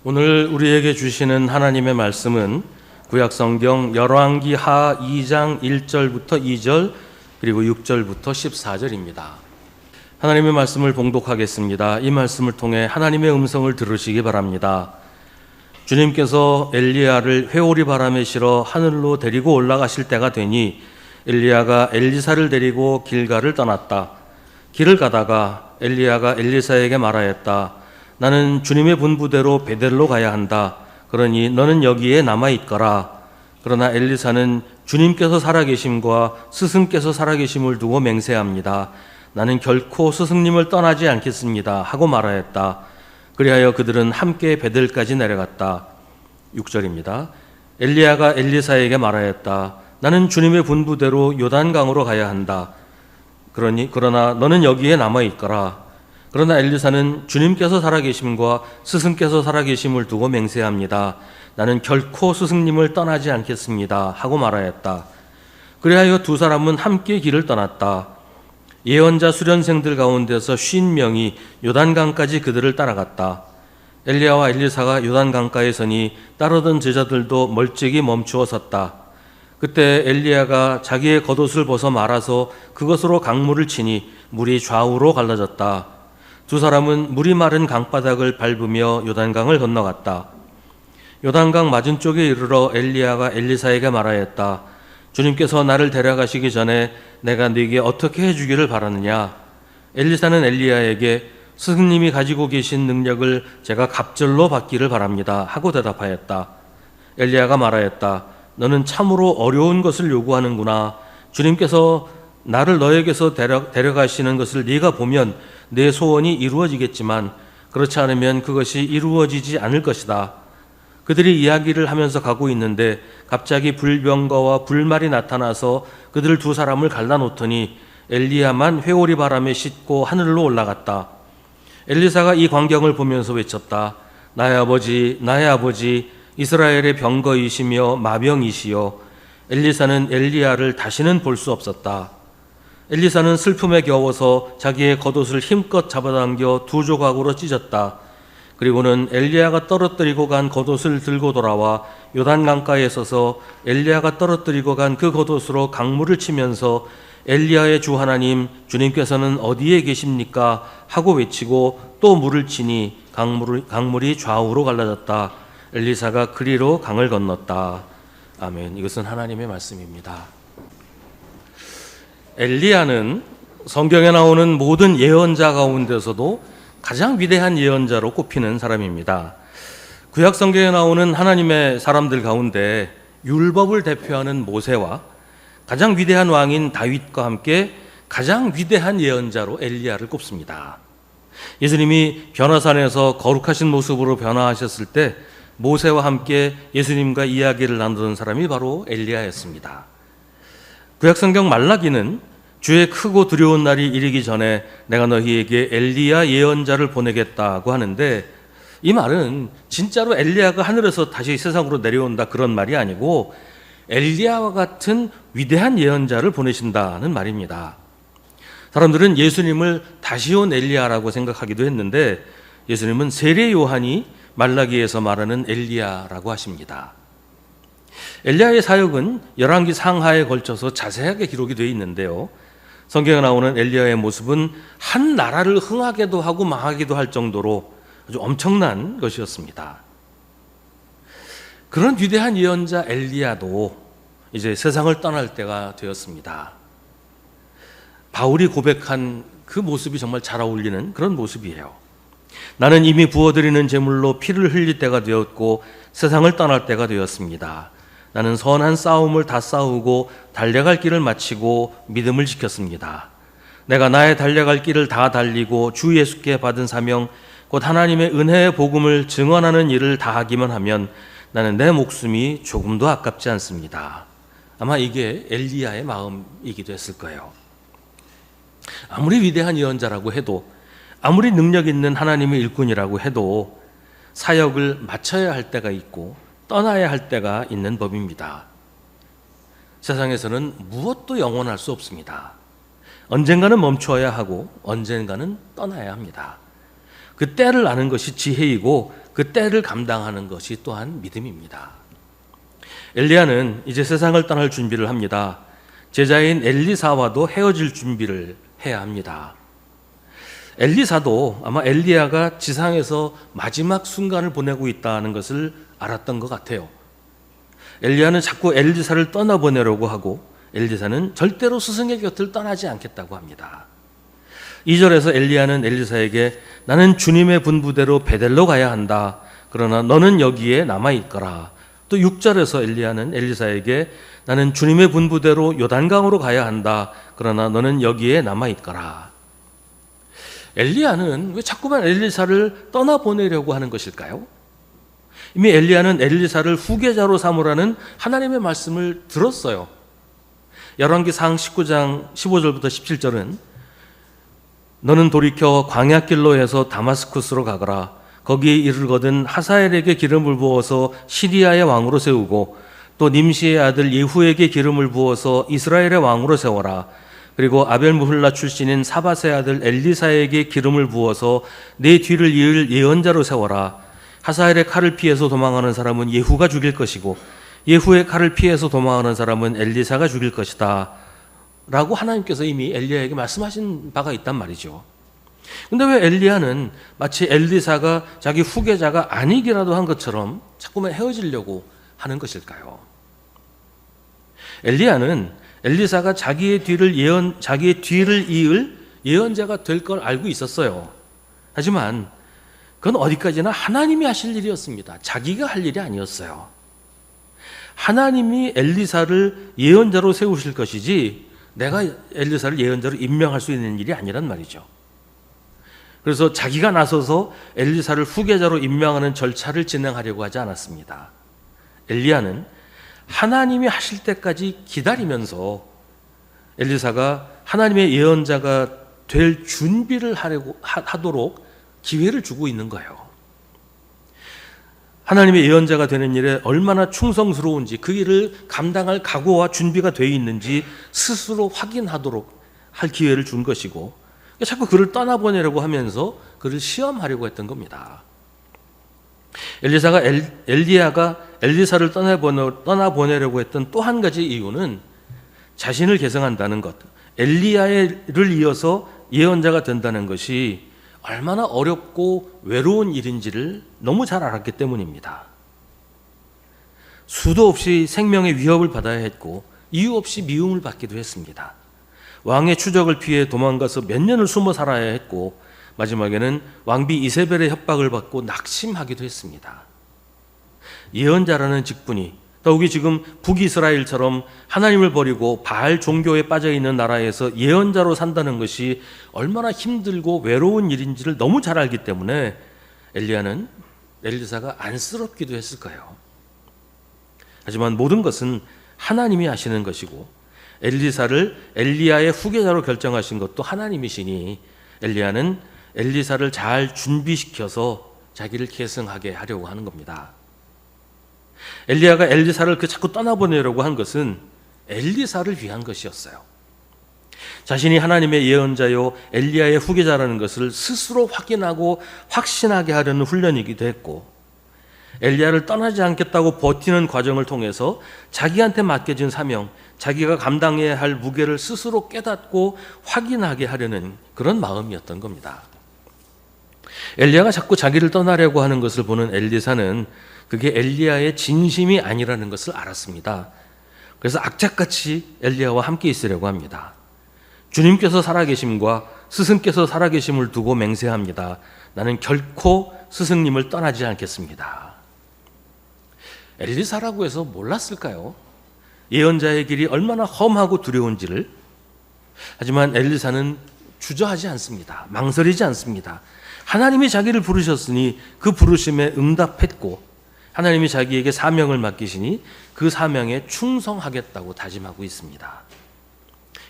오늘 우리에게 주시는 하나님의 말씀은 구약성경 열왕기 하 2장 1절부터 2절 그리고 6절부터 14절입니다. 하나님의 말씀을 봉독하겠습니다. 이 말씀을 통해 하나님의 음성을 들으시기 바랍니다. 주님께서 엘리야를 회오리 바람에 실어 하늘로 데리고 올라가실 때가 되니 엘리야가 엘리사를 데리고 길갈을 떠났다. 길을 가다가 엘리야가 엘리사에게 말하였다. 나는 주님의 분부대로 베델로 가야 한다. 그러니 너는 여기에 남아있거라. 그러나 엘리사는 주님께서 살아계심과 스승께서 살아계심을 두고 맹세합니다. 나는 결코 스승님을 떠나지 않겠습니다 하고 말하였다. 그리하여 그들은 함께 베델까지 내려갔다. 6절입니다. 엘리야가 엘리사에게 말하였다. 나는 주님의 분부대로 요단강으로 가야 한다. 그러나 너는 여기에 남아있거라. 그러나 엘리사는 주님께서 살아계심과 스승께서 살아계심을 두고 맹세합니다. 나는 결코 스승님을 떠나지 않겠습니다 하고 말하였다. 그리하여 두 사람은 함께 길을 떠났다. 예언자 수련생들 가운데서 50명이 요단강까지 그들을 따라갔다. 엘리야와 엘리사가 요단강가에 서니 따르던 제자들도 멀찍이 멈추어 섰다. 그때 엘리야가 자기의 겉옷을 벗어 말아서 그것으로 강물을 치니 물이 좌우로 갈라졌다. 두 사람은 물이 마른 강바닥을 밟으며 요단강을 건너갔다. 요단강 맞은쪽에 이르러 엘리야가 엘리사에게 말하였다. 주님께서 나를 데려가시기 전에 내가 네게 어떻게 해주기를 바라느냐? 엘리사는 엘리야에게 스승님이 가지고 계신 능력을 제가 갑절로 받기를 바랍니다 하고 대답하였다. 엘리야가 말하였다. 너는 참으로 어려운 것을 요구하는구나. 주님께서 나를 너에게서 데려가시는 것을 네가 보면 내 소원이 이루어지겠지만 그렇지 않으면 그것이 이루어지지 않을 것이다. 그들이 이야기를 하면서 가고 있는데 갑자기 불병거와 불말이 나타나서 그들 두 사람을 갈라놓더니 엘리야만 회오리 바람에 싣고 하늘로 올라갔다. 엘리사가 이 광경을 보면서 외쳤다. 나의 아버지, 나의 아버지, 이스라엘의 병거이시며 마병이시여. 엘리사는 엘리야를 다시는 볼 수 없었다. 엘리사는 슬픔에 겨워서 자기의 겉옷을 힘껏 잡아당겨 두 조각으로 찢었다. 그리고는 엘리야가 떨어뜨리고 간 겉옷을 들고 돌아와 요단강가에 서서 엘리야가 떨어뜨리고 간 그 겉옷으로 강물을 치면서 엘리야의 주 하나님, 주님께서는 어디에 계십니까? 하고 외치고 또 물을 치니 강물이 좌우로 갈라졌다. 엘리사가 그리로 강을 건넜다. 아멘. 이것은 하나님의 말씀입니다. 엘리야는 성경에 나오는 모든 예언자 가운데서도 가장 위대한 예언자로 꼽히는 사람입니다. 구약 성경에 나오는 하나님의 사람들 가운데 율법을 대표하는 모세와 가장 위대한 왕인 다윗과 함께 가장 위대한 예언자로 엘리야를 꼽습니다. 예수님이 변화산에서 거룩하신 모습으로 변화하셨을 때 모세와 함께 예수님과 이야기를 나누던 사람이 바로 엘리야였습니다. 구약성경 말라기는 주의 크고 두려운 날이 이르기 전에 내가 너희에게 엘리야 예언자를 보내겠다고 하는데 이 말은 진짜로 엘리야가 하늘에서 다시 세상으로 내려온다 그런 말이 아니고 엘리야와 같은 위대한 예언자를 보내신다는 말입니다. 사람들은 예수님을 다시 온 엘리야라고 생각하기도 했는데 예수님은 세례 요한이 말라기에서 말하는 엘리야라고 하십니다. 엘리야의 사역은 열왕기 상하에 걸쳐서 자세하게 기록이 되어 있는데요. 성경에 나오는 엘리야의 모습은 한 나라를 흥하게도 하고 망하기도 할 정도로 아주 엄청난 것이었습니다. 그런 위대한 예언자 엘리야도 이제 세상을 떠날 때가 되었습니다. 바울이 고백한 그 모습이 정말 잘 어울리는 그런 모습이에요. 나는 이미 부어드리는 제물로 피를 흘릴 때가 되었고 세상을 떠날 때가 되었습니다. 나는 선한 싸움을 다 싸우고 달려갈 길을 마치고 믿음을 지켰습니다. 내가 나의 달려갈 길을 다 달리고 주 예수께 받은 사명 곧 하나님의 은혜의 복음을 증언하는 일을 다 하기만 하면 나는 내 목숨이 조금도 아깝지 않습니다. 아마 이게 엘리야의 마음이기도 했을 거예요. 아무리 위대한 예언자라고 해도 아무리 능력 있는 하나님의 일꾼이라고 해도 사역을 마쳐야 할 때가 있고 떠나야 할 때가 있는 법입니다. 세상에서는 무엇도 영원할 수 없습니다. 언젠가는 멈춰야 하고 언젠가는 떠나야 합니다. 그 때를 아는 것이 지혜이고 그 때를 감당하는 것이 또한 믿음입니다. 엘리야는 이제 세상을 떠날 준비를 합니다. 제자인 엘리사와도 헤어질 준비를 해야 합니다. 엘리사도 아마 엘리야가 지상에서 마지막 순간을 보내고 있다는 것을 알았던 것 같아요. 엘리야는 자꾸 엘리사를 떠나보내려고 하고 엘리사는 절대로 스승의 곁을 떠나지 않겠다고 합니다. 2절에서 엘리야는 엘리사에게 나는 주님의 분부대로 베델로 가야 한다. 그러나 너는 여기에 남아있거라. 또 6절에서 엘리야는 엘리사에게 나는 주님의 분부대로 요단강으로 가야 한다. 그러나 너는 여기에 남아있거라. 엘리야는 왜 자꾸만 엘리사를 떠나보내려고 하는 것일까요? 이미 엘리야는 엘리사를 후계자로 삼으라는 하나님의 말씀을 들었어요. 열왕기상 19장 15절부터 17절은 너는 돌이켜 광야길로 해서 다마스쿠스로 가거라. 거기에 이르거든 하사엘에게 기름을 부어서 시리아의 왕으로 세우고 또 님시의 아들 예후에게 기름을 부어서 이스라엘의 왕으로 세워라. 그리고 아벨무훌라 출신인 사밧의 아들 엘리사에게 기름을 부어서 내 뒤를 이을 예언자로 세워라. 하사엘의 칼을 피해서 도망하는 사람은 예후가 죽일 것이고 예후의 칼을 피해서 도망하는 사람은 엘리사가 죽일 것이다. 라고 하나님께서 이미 엘리야에게 말씀하신 바가 있단 말이죠. 근데 왜 엘리야는 마치 엘리사가 자기 후계자가 아니기라도 한 것처럼 자꾸만 헤어지려고 하는 것일까요? 엘리야는 엘리사가 자기의 뒤를 이을 예언자가 될 걸 알고 있었어요. 하지만 그건 어디까지나 하나님이 하실 일이었습니다. 자기가 할 일이 아니었어요. 하나님이 엘리사를 예언자로 세우실 것이지 내가 엘리사를 예언자로 임명할 수 있는 일이 아니란 말이죠. 그래서 자기가 나서서 엘리사를 후계자로 임명하는 절차를 진행하려고 하지 않았습니다. 엘리야는 하나님이 하실 때까지 기다리면서 엘리사가 하나님의 예언자가 될 준비를 하도록 기회를 주고 있는 거예요. 하나님의 예언자가 되는 일에 얼마나 충성스러운지 그 일을 감당할 각오와 준비가 되어 있는지 스스로 확인하도록 할 기회를 준 것이고 자꾸 그를 떠나보내려고 하면서 그를 시험하려고 했던 겁니다. 엘리야가 엘리사를 떠나보내려고 했던 또 한 가지 이유는 자신을 계승한다는 것, 엘리야를 이어서 예언자가 된다는 것이 얼마나 어렵고 외로운 일인지를 너무 잘 알았기 때문입니다. 수도 없이 생명의 위협을 받아야 했고 이유 없이 미움을 받기도 했습니다. 왕의 추적을 피해 도망가서 몇 년을 숨어 살아야 했고 마지막에는 왕비 이세벨의 협박을 받고 낙심하기도 했습니다. 예언자라는 직분이 더욱이 지금 북이스라엘처럼 하나님을 버리고 바알 종교에 빠져있는 나라에서 예언자로 산다는 것이 얼마나 힘들고 외로운 일인지를 너무 잘 알기 때문에 엘리야는 엘리사가 안쓰럽기도 했을 거예요. 하지만 모든 것은 하나님이 하시는 것이고 엘리사를 엘리야의 후계자로 결정하신 것도 하나님이시니 엘리야는 엘리사를 잘 준비시켜서 자기를 계승하게 하려고 하는 겁니다. 엘리야가 엘리사를 자꾸 떠나보내려고 한 것은 엘리사를 위한 것이었어요. 자신이 하나님의 예언자요 엘리야의 후계자라는 것을 스스로 확인하고 확신하게 하려는 훈련이기도 했고 엘리야를 떠나지 않겠다고 버티는 과정을 통해서 자기한테 맡겨진 사명, 자기가 감당해야 할 무게를 스스로 깨닫고 확인하게 하려는 그런 마음이었던 겁니다. 엘리야가 자꾸 자기를 떠나려고 하는 것을 보는 엘리사는 그게 엘리야의 진심이 아니라는 것을 알았습니다. 그래서 악착같이 엘리야와 함께 있으려고 합니다. 주님께서 살아계심과 스승께서 살아계심을 두고 맹세합니다. 나는 결코 스승님을 떠나지 않겠습니다. 엘리사라고 해서 몰랐을까요? 예언자의 길이 얼마나 험하고 두려운지를. 하지만 엘리사는 주저하지 않습니다. 망설이지 않습니다. 하나님이 자기를 부르셨으니 그 부르심에 응답했고 하나님이 자기에게 사명을 맡기시니 그 사명에 충성하겠다고 다짐하고 있습니다.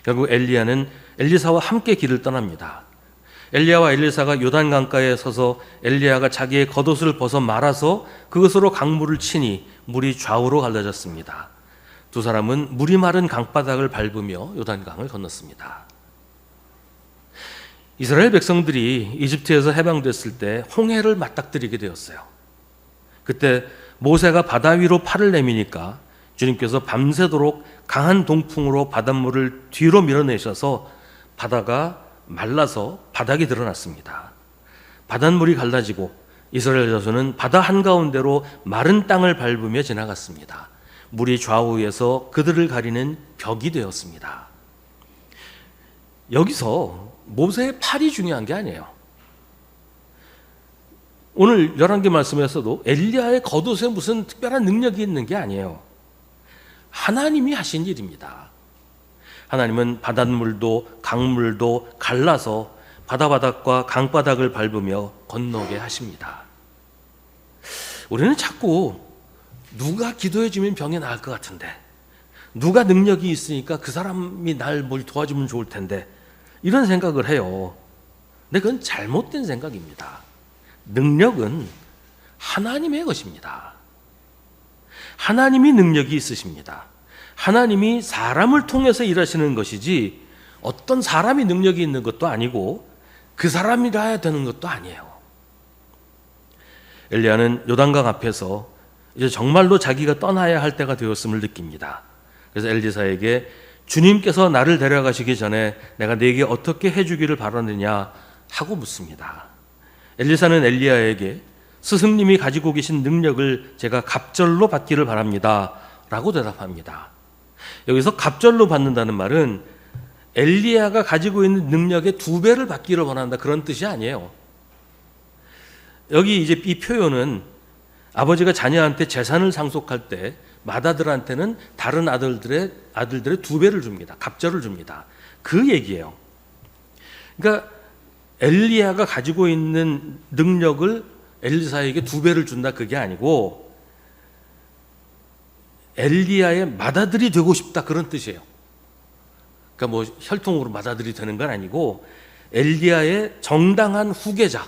결국 엘리야는 엘리사와 함께 길을 떠납니다. 엘리야와 엘리사가 요단강가에 서서 엘리야가 자기의 겉옷을 벗어 말아서 그것으로 강물을 치니 물이 좌우로 갈라졌습니다. 두 사람은 물이 마른 강바닥을 밟으며 요단강을 건넜습니다. 이스라엘 백성들이 이집트에서 해방됐을 때 홍해를 맞닥뜨리게 되었어요. 그때 모세가 바다 위로 팔을 내미니까 주님께서 밤새도록 강한 동풍으로 바닷물을 뒤로 밀어내셔서 바다가 말라서 바닥이 드러났습니다. 바닷물이 갈라지고 이스라엘 자손은 바다 한가운데로 마른 땅을 밟으며 지나갔습니다. 물이 좌우에서 그들을 가리는 벽이 되었습니다. 여기서 모세의 팔이 중요한 게 아니에요. 오늘 열왕기 말씀에서도 엘리야의 겉옷에 무슨 특별한 능력이 있는 게 아니에요. 하나님이 하신 일입니다. 하나님은 바닷물도 강물도 갈라서 바다바닥과 강바닥을 밟으며 건너게 하십니다. 우리는 자꾸 누가 기도해 주면 병이 나을 것 같은데, 누가 능력이 있으니까 그 사람이 날 뭘 도와주면 좋을 텐데, 이런 생각을 해요. 근데 그건 잘못된 생각입니다. 능력은 하나님의 것입니다. 하나님이 능력이 있으십니다. 하나님이 사람을 통해서 일하시는 것이지 어떤 사람이 능력이 있는 것도 아니고 그 사람이라야 되는 것도 아니에요. 엘리야는 요단강 앞에서 이제 정말로 자기가 떠나야 할 때가 되었음을 느낍니다. 그래서 엘리사에게 주님께서 나를 데려가시기 전에 내가 네게 어떻게 해주기를 바라느냐 하고 묻습니다. 엘리사는 엘리야에게 스승님이 가지고 계신 능력을 제가 갑절로 받기를 바랍니다 라고 대답합니다. 여기서 갑절로 받는다는 말은 엘리야가 가지고 있는 능력의 2배를 받기를 원한다, 그런 뜻이 아니에요. 여기 이제 이 표현은 아버지가 자녀한테 재산을 상속할 때 맏아들한테는 다른 아들들의 2배를 줍니다. 갑절을 줍니다. 그 얘기예요. 그러니까 엘리야가 가지고 있는 능력을 엘리사에게 2배를 준다, 그게 아니고 엘리야의 맏아들이 되고 싶다, 그런 뜻이에요. 그러니까 뭐 혈통으로 맏아들이 되는 건 아니고 엘리야의 정당한 후계자,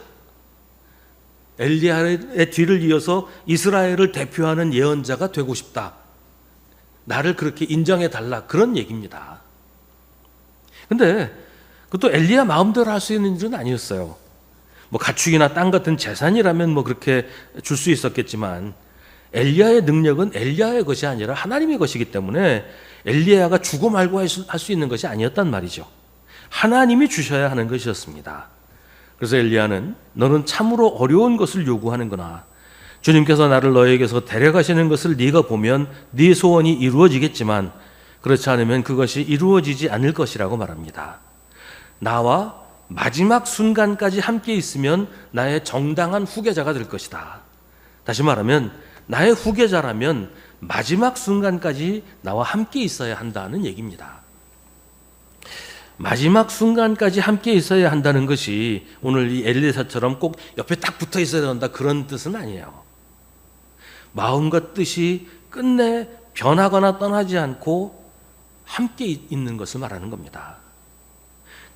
엘리야의 뒤를 이어서 이스라엘을 대표하는 예언자가 되고 싶다, 나를 그렇게 인정해 달라, 그런 얘기입니다. 근데 그것도 엘리야 마음대로 할 수 있는 일은 아니었어요. 뭐 가축이나 땅 같은 재산이라면 뭐 그렇게 줄 수 있었겠지만 엘리야의 능력은 엘리야의 것이 아니라 하나님의 것이기 때문에 엘리야가 주고 말고 할 수 있는 것이 아니었단 말이죠. 하나님이 주셔야 하는 것이었습니다. 그래서 엘리야는 너는 참으로 어려운 것을 요구하는구나. 주님께서 나를 너에게서 데려가시는 것을 네가 보면 네 소원이 이루어지겠지만 그렇지 않으면 그것이 이루어지지 않을 것이라고 말합니다. 나와 마지막 순간까지 함께 있으면 나의 정당한 후계자가 될 것이다. 다시 말하면 나의 후계자라면 마지막 순간까지 나와 함께 있어야 한다는 얘기입니다. 마지막 순간까지 함께 있어야 한다는 것이 오늘 이 엘리사처럼 꼭 옆에 딱 붙어 있어야 된다, 그런 뜻은 아니에요. 마음과 뜻이 끝내 변하거나 떠나지 않고 함께 있는 것을 말하는 겁니다.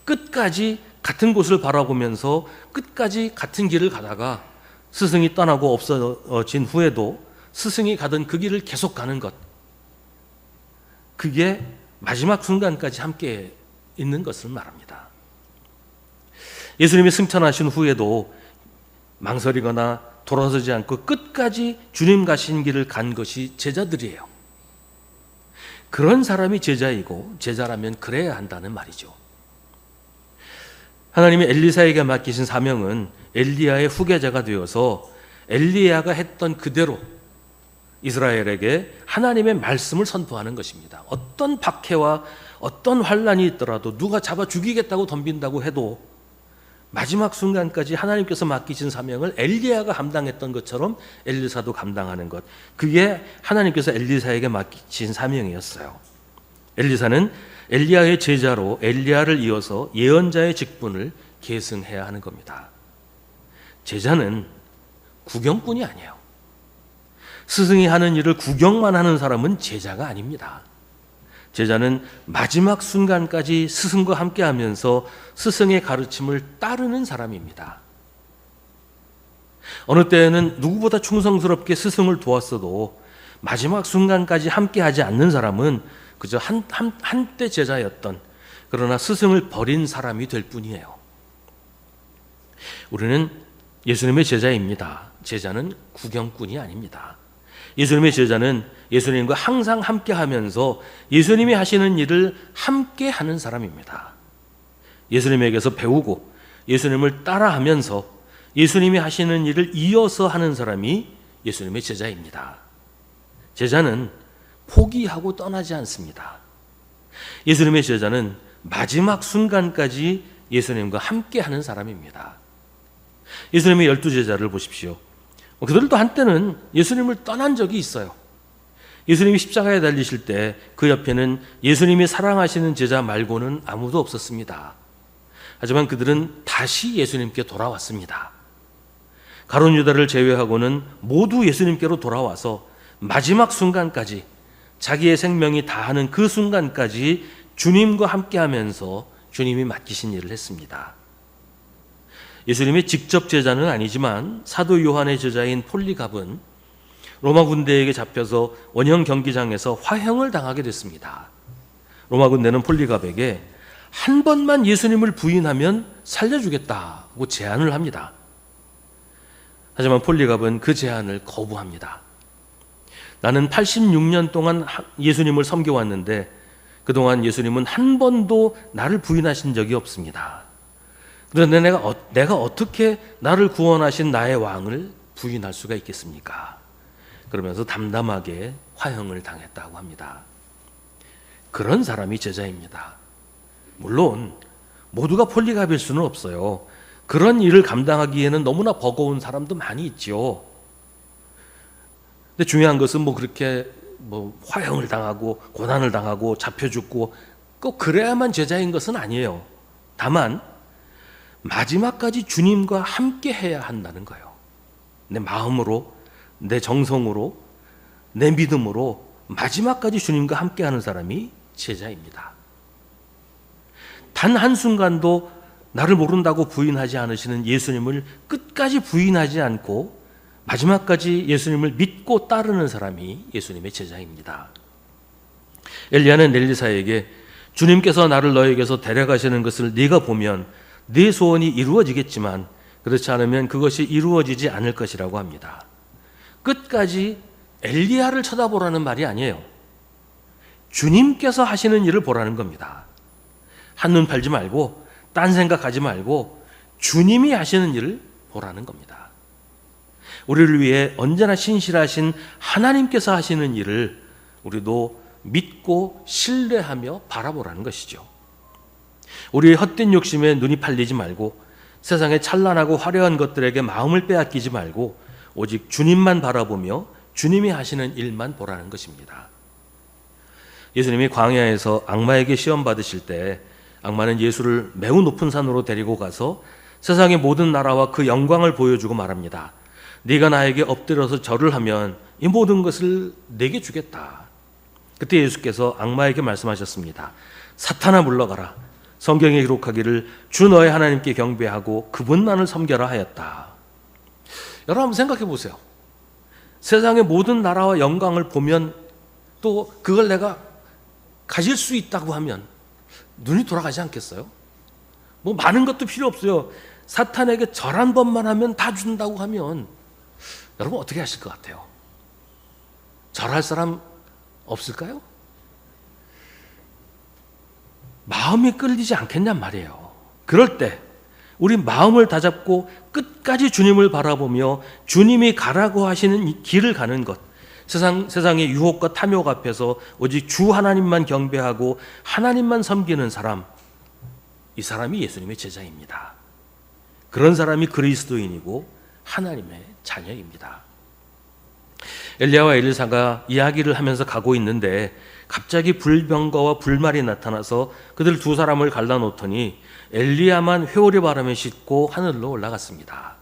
끝까지 같은 곳을 바라보면서 끝까지 같은 길을 가다가 스승이 떠나고 없어진 후에도 스승이 가던 그 길을 계속 가는 것, 그게 마지막 순간까지 함께 있는 것을 말합니다. 예수님이 승천하신 후에도 망설이거나 돌아서지 않고 끝까지 주님 가신 길을 간 것이 제자들이에요. 그런 사람이 제자이고 제자라면 그래야 한다는 말이죠. 하나님이 엘리사에게 맡기신 사명은 엘리야의 후계자가 되어서 엘리야가 했던 그대로 이스라엘에게 하나님의 말씀을 선포하는 것입니다. 어떤 박해와 어떤 환란이 있더라도 누가 잡아 죽이겠다고 덤빈다고 해도 마지막 순간까지 하나님께서 맡기신 사명을 엘리야가 감당했던 것처럼 엘리사도 감당하는 것, 그게 하나님께서 엘리사에게 맡기신 사명이었어요. 엘리사는 엘리야의 제자로 엘리야를 이어서 예언자의 직분을 계승해야 하는 겁니다. 제자는 구경꾼이 아니에요. 스승이 하는 일을 구경만 하는 사람은 제자가 아닙니다. 제자는 마지막 순간까지 스승과 함께하면서 스승의 가르침을 따르는 사람입니다. 어느 때에는 누구보다 충성스럽게 스승을 도왔어도 마지막 순간까지 함께하지 않는 사람은 그저 한때 제자였던, 그러나 스승을 버린 사람이 될 뿐이에요. 우리는 예수님의 제자입니다. 제자는 구경꾼이 아닙니다. 예수님의 제자는 예수님과 항상 함께 하면서 예수님이 하시는 일을 함께 하는 사람입니다. 예수님에게서 배우고 예수님을 따라하면서 예수님이 하시는 일을 이어서 하는 사람이 예수님의 제자입니다. 제자는 포기하고 떠나지 않습니다. 예수님의 제자는 마지막 순간까지 예수님과 함께 하는 사람입니다. 예수님의 12제자를 보십시오. 그들도 한때는 예수님을 떠난 적이 있어요. 예수님이 십자가에 달리실 때 그 옆에는 예수님이 사랑하시는 제자 말고는 아무도 없었습니다. 하지만 그들은 다시 예수님께 돌아왔습니다. 가룟 유다를 제외하고는 모두 예수님께로 돌아와서 마지막 순간까지 자기의 생명이 다하는 그 순간까지 주님과 함께하면서 주님이 맡기신 일을 했습니다. 예수님의 직접 제자는 아니지만 사도 요한의 제자인 폴리갑은 로마 군대에게 잡혀서 원형 경기장에서 화형을 당하게 됐습니다. 로마 군대는 폴리갑에게 한 번만 예수님을 부인하면 살려주겠다고 제안을 합니다. 하지만 폴리갑은 그 제안을 거부합니다. 나는 86년 동안 예수님을 섬겨왔는데 그동안 예수님은 한 번도 나를 부인하신 적이 없습니다. 그런데 내가 어떻게 나를 구원하신 나의 왕을 부인할 수가 있겠습니까? 그러면서 담담하게 화형을 당했다고 합니다. 그런 사람이 제자입니다. 물론 모두가 폴리갑일 수는 없어요. 그런 일을 감당하기에는 너무나 버거운 사람도 많이 있죠. 근데 중요한 것은 그렇게 화형을 당하고 고난을 당하고 잡혀 죽고 꼭 그래야만 제자인 것은 아니에요. 다만 마지막까지 주님과 함께 해야 한다는 거예요. 내 마음으로, 내 정성으로, 내 믿음으로 마지막까지 주님과 함께 하는 사람이 제자입니다. 단 한순간도 나를 모른다고 부인하지 않으시는 예수님을 끝까지 부인하지 않고 마지막까지 예수님을 믿고 따르는 사람이 예수님의 제자입니다. 엘리야는 엘리사에게 주님께서 나를 너에게서 데려가시는 것을 네가 보면 네 소원이 이루어지겠지만 그렇지 않으면 그것이 이루어지지 않을 것이라고 합니다. 끝까지 엘리야를 쳐다보라는 말이 아니에요. 주님께서 하시는 일을 보라는 겁니다. 한눈 팔지 말고 딴 생각하지 말고 주님이 하시는 일을 보라는 겁니다. 우리를 위해 언제나 신실하신 하나님께서 하시는 일을 우리도 믿고 신뢰하며 바라보라는 것이죠. 우리의 헛된 욕심에 눈이 팔리지 말고 세상의 찬란하고 화려한 것들에게 마음을 빼앗기지 말고 오직 주님만 바라보며 주님이 하시는 일만 보라는 것입니다. 예수님이 광야에서 악마에게 시험 받으실 때 악마는 예수를 매우 높은 산으로 데리고 가서 세상의 모든 나라와 그 영광을 보여주고 말합니다. 네가 나에게 엎드려서 절을 하면 이 모든 것을 내게 주겠다. 그때 예수께서 악마에게 말씀하셨습니다. 사탄아 물러가라. 성경에 기록하기를 주 너의 하나님께 경배하고 그분만을 섬겨라 하였다. 여러분 한번 생각해 보세요. 세상의 모든 나라와 영광을 보면 또 그걸 내가 가질 수 있다고 하면 눈이 돌아가지 않겠어요? 많은 것도 필요 없어요. 사탄에게 절 한 번만 하면 다 준다고 하면 여러분 어떻게 하실 것 같아요? 절할 사람 없을까요? 마음이 끌리지 않겠냔 말이에요. 그럴 때 우리 마음을 다잡고 끝까지 주님을 바라보며 주님이 가라고 하시는 이 길을 가는 것, 세상의 유혹과 탐욕 앞에서 오직 주 하나님만 경배하고 하나님만 섬기는 사람, 이 사람이 예수님의 제자입니다. 그런 사람이 그리스도인이고 하나님의 자녀입니다. 엘리야와 엘리사가 이야기를 하면서 가고 있는데 갑자기 불병거와 불말이 나타나서 그들 두 사람을 갈라놓더니 엘리야만 회오리 바람에 싣고 하늘로 올라갔습니다.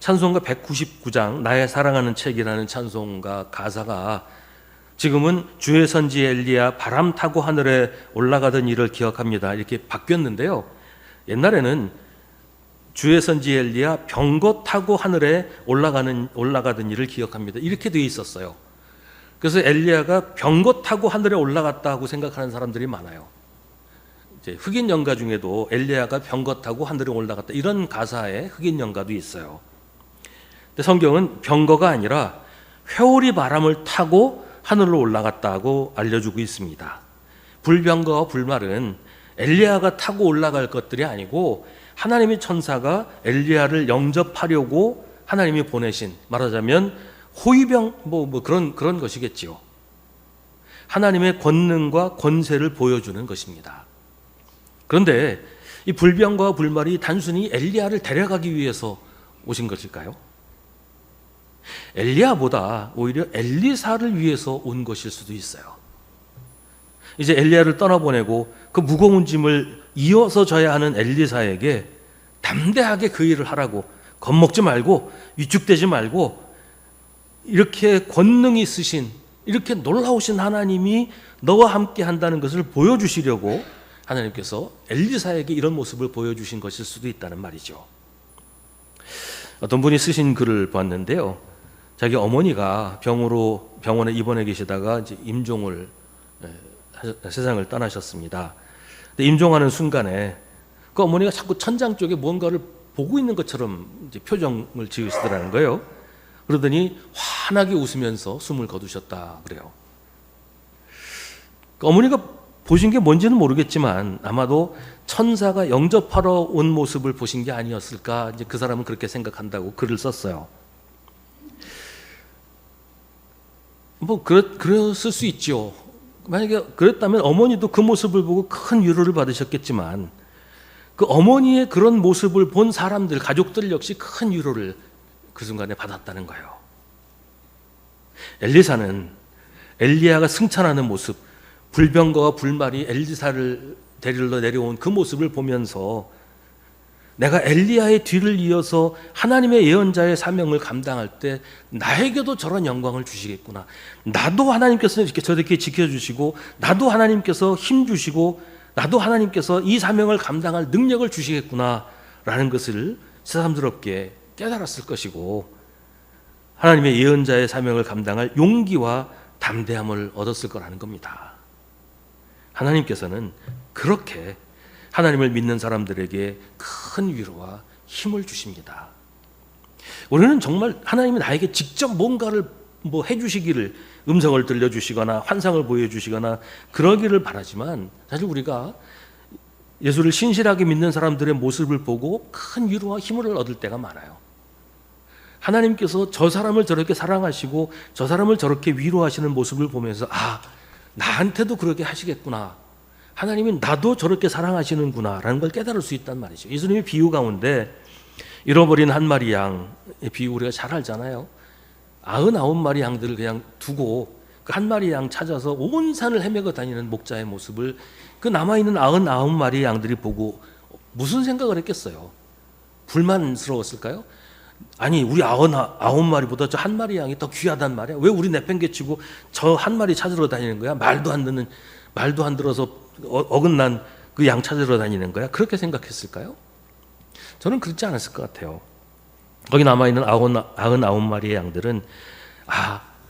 찬송가 199장 나의 사랑하는 책이라는 찬송가 가사가 지금은 주의 선지 엘리야 바람 타고 하늘에 올라가던 일을 기억합니다 이렇게 바뀌었는데요. 옛날에는 주의 선지 엘리야 병거 타고 하늘에 올라가던 일을 기억합니다 이렇게 되어 있었어요. 그래서 엘리야가 병거 타고 하늘에 올라갔다고 생각하는 사람들이 많아요. 이제 흑인 연가 중에도 엘리야가 병거 타고 하늘에 올라갔다 이런 가사의 흑인 연가도 있어요. 근데 성경은 병거가 아니라 회오리 바람을 타고 하늘로 올라갔다고 알려주고 있습니다. 불병거와 불말은 엘리야가 타고 올라갈 것들이 아니고 하나님의 천사가 엘리야를 영접하려고 하나님이 보내신, 말하자면 호위병 그런 것이겠지요. 하나님의 권능과 권세를 보여주는 것입니다. 그런데 이 불병과 불말이 단순히 엘리야를 데려가기 위해서 오신 것일까요? 엘리야보다 오히려 엘리사를 위해서 온 것일 수도 있어요. 이제 엘리야를 떠나보내고 그 무거운 짐을 이어서 져야 하는 엘리사에게 담대하게 그 일을 하라고, 겁먹지 말고 위축되지 말고, 이렇게 권능이 있으신, 이렇게 놀라우신 하나님이 너와 함께 한다는 것을 보여주시려고 하나님께서 엘리사에게 이런 모습을 보여주신 것일 수도 있다는 말이죠. 어떤 분이 쓰신 글을 봤는데요, 자기 어머니가 병원에 입원해 계시다가 이제 임종을 세상을 떠나셨습니다. 근데 임종하는 순간에 그 어머니가 자꾸 천장 쪽에 뭔가를 보고 있는 것처럼 이제 표정을 지으시더라는 거예요. 그러더니 환하게 웃으면서 숨을 거두셨다 그래요. 그 어머니가 보신 게 뭔지는 모르겠지만 아마도 천사가 영접하러 온 모습을 보신 게 아니었을까, 이제 그 사람은 그렇게 생각한다고 글을 썼어요. 그랬을 수 있죠. 만약에 그랬다면 어머니도 그 모습을 보고 큰 위로를 받으셨겠지만 그 어머니의 그런 모습을 본 사람들, 가족들 역시 큰 위로를 그 순간에 받았다는 거예요. 엘리사는 엘리야가 승천하는 모습, 불병거와 불말이 엘리사를 데리러 내려온 그 모습을 보면서 내가 엘리야의 뒤를 이어서 하나님의 예언자의 사명을 감당할 때 나에게도 저런 영광을 주시겠구나, 나도 하나님께서 저렇게 지켜주시고, 나도 하나님께서 힘 주시고, 나도 하나님께서 이 사명을 감당할 능력을 주시겠구나 라는 것을 새삼스럽게 깨달았을 것이고, 하나님의 예언자의 사명을 감당할 용기와 담대함을 얻었을 거라는 겁니다. 하나님께서는 그렇게 하나님을 믿는 사람들에게 큰 위로와 힘을 주십니다. 우리는 정말 하나님이 나에게 직접 뭔가를 해주시기를, 음성을 들려주시거나 환상을 보여주시거나 그러기를 바라지만, 사실 우리가 예수를 신실하게 믿는 사람들의 모습을 보고 큰 위로와 힘을 얻을 때가 많아요. 하나님께서 저 사람을 저렇게 사랑하시고 저 사람을 저렇게 위로하시는 모습을 보면서 나한테도 그렇게 하시겠구나, 하나님이 나도 저렇게 사랑하시는구나 라는 걸 깨달을 수 있단 말이죠. 예수님이 비유 가운데 잃어버린 한 마리 양의 비유 우리가 잘 알잖아요. 99마리 양들을 그냥 두고 그 한 마리 양 찾아서 온 산을 헤매고 다니는 목자의 모습을 그 남아있는 99마리 양들이 보고 무슨 생각을 했겠어요? 불만스러웠을까요? 아니, 우리 99마리보다 저 한 마리 양이 더 귀하단 말이야, 왜 우리 내팽개치고 저 한 마리 찾으러 다니는 거야? 말도 안 들어서 어긋난 그 양 찾으러 다니는 거야? 그렇게 생각했을까요? 저는 그렇지 않았을 것 같아요. 거기 남아있는 99마리의 양들은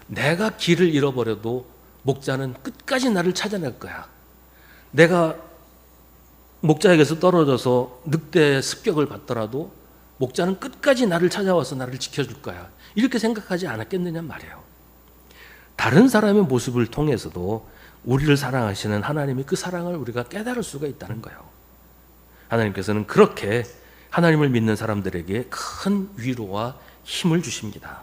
내가 길을 잃어버려도 목자는 끝까지 나를 찾아낼 거야, 내가 목자에게서 떨어져서 늑대의 습격을 받더라도 목자는 끝까지 나를 찾아와서 나를 지켜줄 거야, 이렇게 생각하지 않았겠느냐 말이에요. 다른 사람의 모습을 통해서도 우리를 사랑하시는 하나님이 그 사랑을 우리가 깨달을 수가 있다는 거예요. 하나님께서는 그렇게 하나님을 믿는 사람들에게 큰 위로와 힘을 주십니다.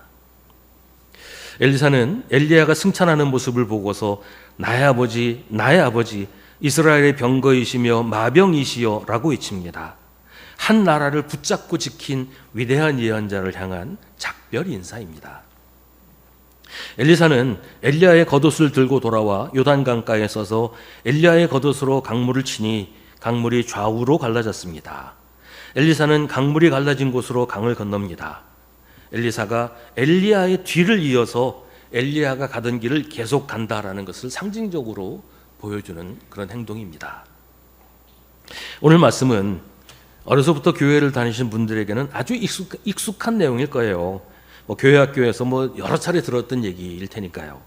엘리사는 엘리야가 승천하는 모습을 보고서 나의 아버지 이스라엘의 병거이시며 마병이시여 라고 외칩니다. 한 나라를 붙잡고 지킨 위대한 예언자를 향한 작별 인사입니다. 엘리사는 엘리야의 겉옷을 들고 돌아와 요단강가에 서서 엘리야의 겉옷으로 강물을 치니 강물이 좌우로 갈라졌습니다. 엘리사는 강물이 갈라진 곳으로 강을 건넙니다. 엘리사가 엘리야의 뒤를 이어서 엘리야가 가던 길을 계속 간다라는 것을 상징적으로 보여주는 그런 행동입니다. 오늘 말씀은 어려서부터 교회를 다니신 분들에게는 아주 익숙한 내용일 거예요. 교회 학교에서 여러 차례 들었던 얘기일 테니까요.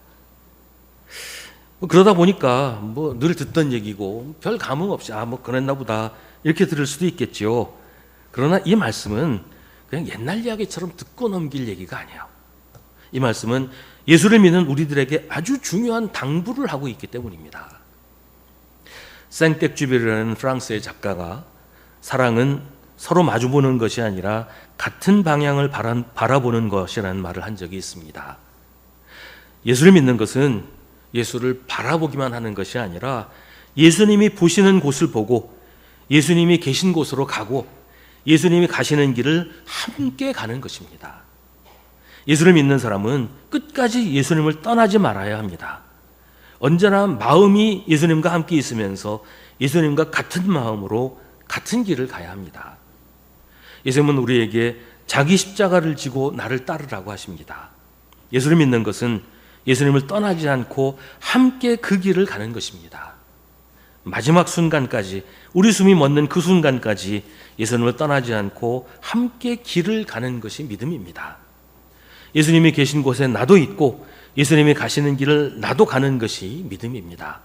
그러다 보니까 늘 듣던 얘기고 별 감흥 없이 그랬나 보다 이렇게 들을 수도 있겠지요. 그러나 이 말씀은 그냥 옛날 이야기처럼 듣고 넘길 얘기가 아니에요. 이 말씀은 예수를 믿는 우리들에게 아주 중요한 당부를 하고 있기 때문입니다. 생텍쥐베르라는 프랑스의 작가가 사랑은 서로 마주보는 것이 아니라 같은 방향을 바라보는 것이라는 말을 한 적이 있습니다. 예수를 믿는 것은 예수를 바라보기만 하는 것이 아니라 예수님이 보시는 곳을 보고 예수님이 계신 곳으로 가고 예수님이 가시는 길을 함께 가는 것입니다. 예수를 믿는 사람은 끝까지 예수님을 떠나지 말아야 합니다. 언제나 마음이 예수님과 함께 있으면서 예수님과 같은 마음으로 같은 길을 가야 합니다. 예수님은 우리에게 자기 십자가를 지고 나를 따르라고 하십니다. 예수를 믿는 것은 예수님을 떠나지 않고 함께 그 길을 가는 것입니다. 마지막 순간까지, 우리 숨이 멎는 그 순간까지 예수님을 떠나지 않고 함께 길을 가는 것이 믿음입니다. 예수님이 계신 곳에 나도 있고 예수님이 가시는 길을 나도 가는 것이 믿음입니다.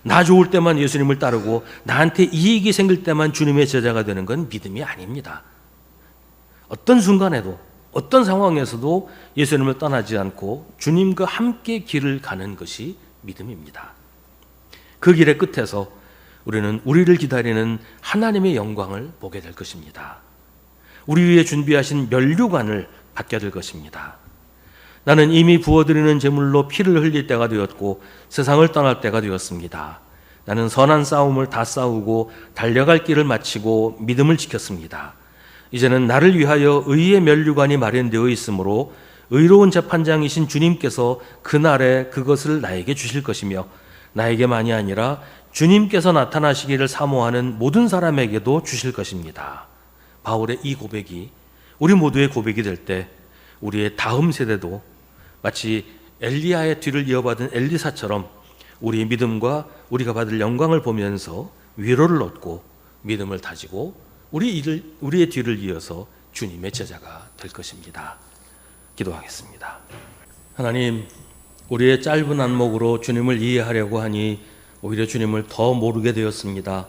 나 좋을 때만 예수님을 따르고 나한테 이익이 생길 때만 주님의 제자가 되는 건 믿음이 아닙니다. 어떤 순간에도 어떤 상황에서도 예수님을 떠나지 않고 주님과 함께 길을 가는 것이 믿음입니다. 그 길의 끝에서 우리는 우리를 기다리는 하나님의 영광을 보게 될 것입니다. 우리 위해 준비하신 면류관을 받게 될 것입니다. 나는 이미 부어드리는 제물로 피를 흘릴 때가 되었고 세상을 떠날 때가 되었습니다. 나는 선한 싸움을 다 싸우고 달려갈 길을 마치고 믿음을 지켰습니다. 이제는 나를 위하여 의의 면류관이 마련되어 있으므로 의로운 재판장이신 주님께서 그날에 그것을 나에게 주실 것이며 나에게만이 아니라 주님께서 나타나시기를 사모하는 모든 사람에게도 주실 것입니다. 바울의 이 고백이 우리 모두의 고백이 될 때 우리의 다음 세대도 마치 엘리야의 뒤를 이어받은 엘리사처럼 우리의 믿음과 우리가 받을 영광을 보면서 위로를 얻고 믿음을 다지고 우리의 뒤를 이어서 주님의 제자가 될 것입니다. 기도하겠습니다. 하나님, 우리의 짧은 안목으로 주님을 이해하려고 하니 오히려 주님을 더 모르게 되었습니다.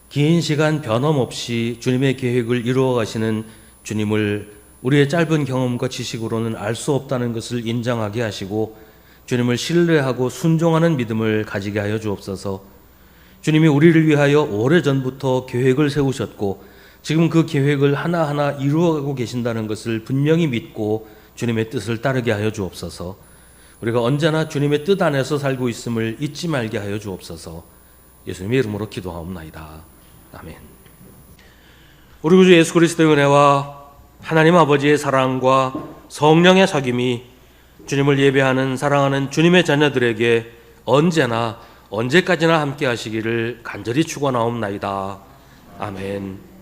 긴 시간 변함없이 주님의 계획을 이루어 가시는 주님을 우리의 짧은 경험과 지식으로는 알 수 없다는 것을 인정하게 하시고 주님을 신뢰하고 순종하는 믿음을 가지게 하여 주옵소서. 주님이 우리를 위하여 오래전부터 계획을 세우셨고 지금 그 계획을 하나하나 이루어가고 계신다는 것을 분명히 믿고 주님의 뜻을 따르게 하여 주옵소서. 우리가 언제나 주님의 뜻 안에서 살고 있음을 잊지 말게 하여 주옵소서. 예수님의 이름으로 기도하옵나이다. 아멘. 우리 구주 예수 그리스도의 은혜와 하나님 아버지의 사랑과 성령의 사귐이 주님을 예배하는 사랑하는 주님의 자녀들에게 언제나 언제까지나 함께 하시기를 간절히 축원하옵나이다. 아멘.